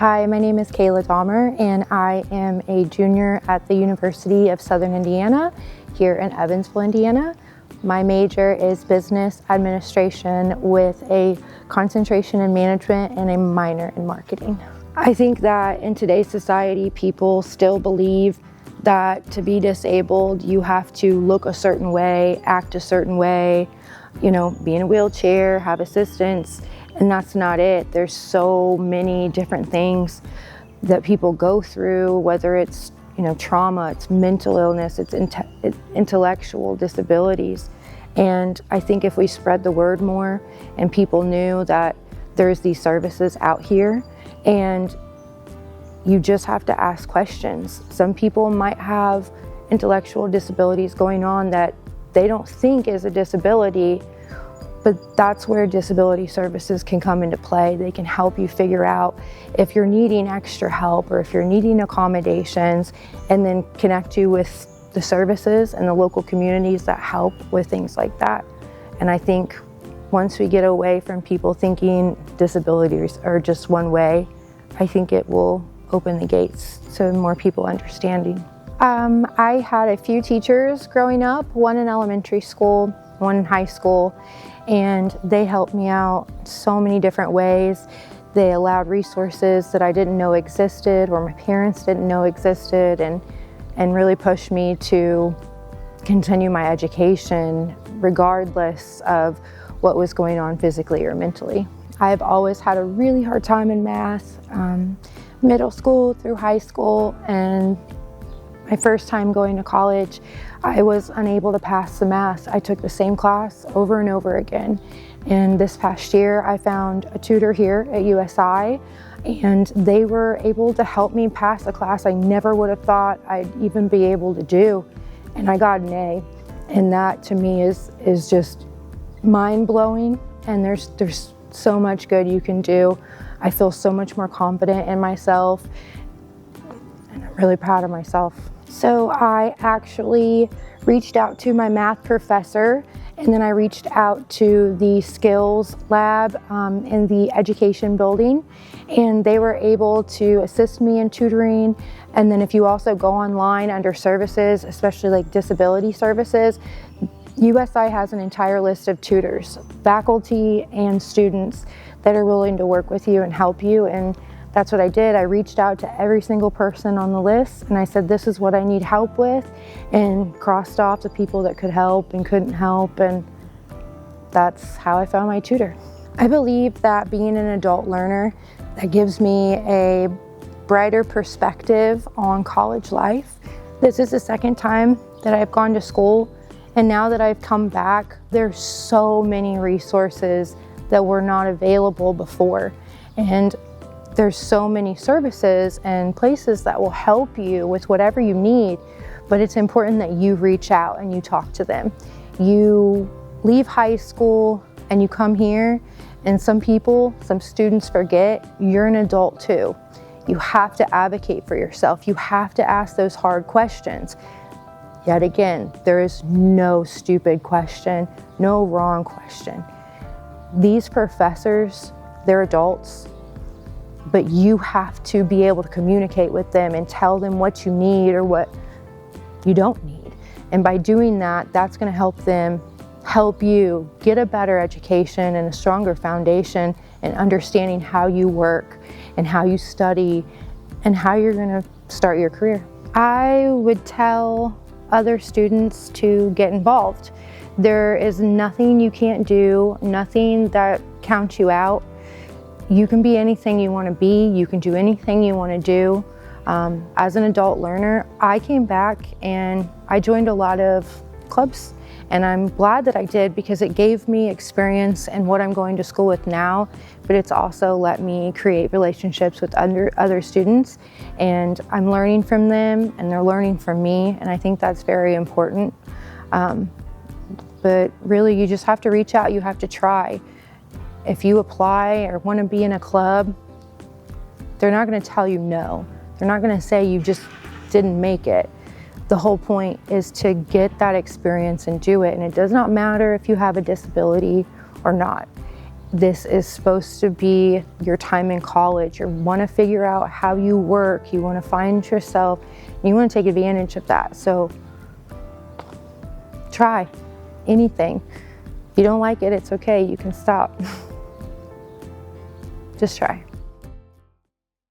Hi, my name is Kayla and I am a junior at the University of Southern Indiana here in Evansville, Indiana. My major is business administration with a concentration in management and a minor in marketing. I think that in today's society, people still believe that to be disabled, you have to look a certain way, act a certain way, be in a wheelchair, have assistance, and that's not it. There's so many different things that people go through, whether it's trauma, it's mental illness, it's intellectual disabilities. And I think if we spread the word more and people knew that there's these services out here and you just have to ask questions. Some people might have intellectual disabilities going on that they don't think is a disability, but that's where disability services can come into play. They can help you figure out if you're needing extra help or if you're needing accommodations, and then connect you with the services and the local communities that help with things like that. And I think once we get away from people thinking disabilities are just one way, I think it will open the gates to more people understanding. I had a few teachers growing up, one in elementary school, one in high school, and they helped me out so many different ways. They allowed resources that I didn't know existed or my parents didn't know existed, and really pushed me to continue my education regardless of what was going on physically or mentally. I've always had a really hard time in math, middle school through high school, and my first time going to college, I was unable to pass the math. I took the same class over and over again. And this past year, I found a tutor here at USI, and they were able to help me pass a class I never would have thought I'd even be able to do. And I got an A. And that to me is just mind-blowing. And there's so much good you can do. I feel so much more confident in myself, and I'm really proud of myself. So I actually reached out to my math professor, and then I reached out to the skills lab in the education building, and they were able to assist me in tutoring. And then if you also go online under services, especially like disability services, USI has an entire list of tutors, faculty and students that are willing to work with you and help you. And that's what I did. I reached out to every single person on the list and I said, this is what I need help with, and crossed off the people that could help and couldn't help, and that's how I found my tutor. I believe that being an adult learner, that gives me a brighter perspective on college life. This is the second time that I've gone to school, and now that I've come back, there's so many resources that were not available before. And there's so many services and places that will help you with whatever you need, but it's important that you reach out and you talk to them. You leave high school and you come here, and some students forget you're an adult too. You have to advocate for yourself. You have to ask those hard questions. Yet again, there is no stupid question, no wrong question. These professors, they're adults, but you have to be able to communicate with them and tell them what you need or what you don't need. And by doing that, that's going to help them help you get a better education and a stronger foundation and understanding how you work and how you study and how you're going to start your career. I would tell other students to get involved. There is nothing you can't do, nothing that counts you out. You can be anything you want to be. You can do anything you want to do. As an adult learner, I came back and I joined a lot of clubs, and I'm glad that I did because it gave me experience in what I'm going to school with now, but it's also let me create relationships with other students, and I'm learning from them and they're learning from me, and I think that's very important. But really, you just have to reach out, you have to try. If you apply or want to be in a club, they're not going to tell you no. They're not going to say you just didn't make it. The whole point is to get that experience and do it. And it does not matter if you have a disability or not. this is supposed to be your time in college. You want to figure out how you work, you want to find yourself, and you want to take advantage of that. So try anything. If you don't like it, it's okay, you can stop. Just try.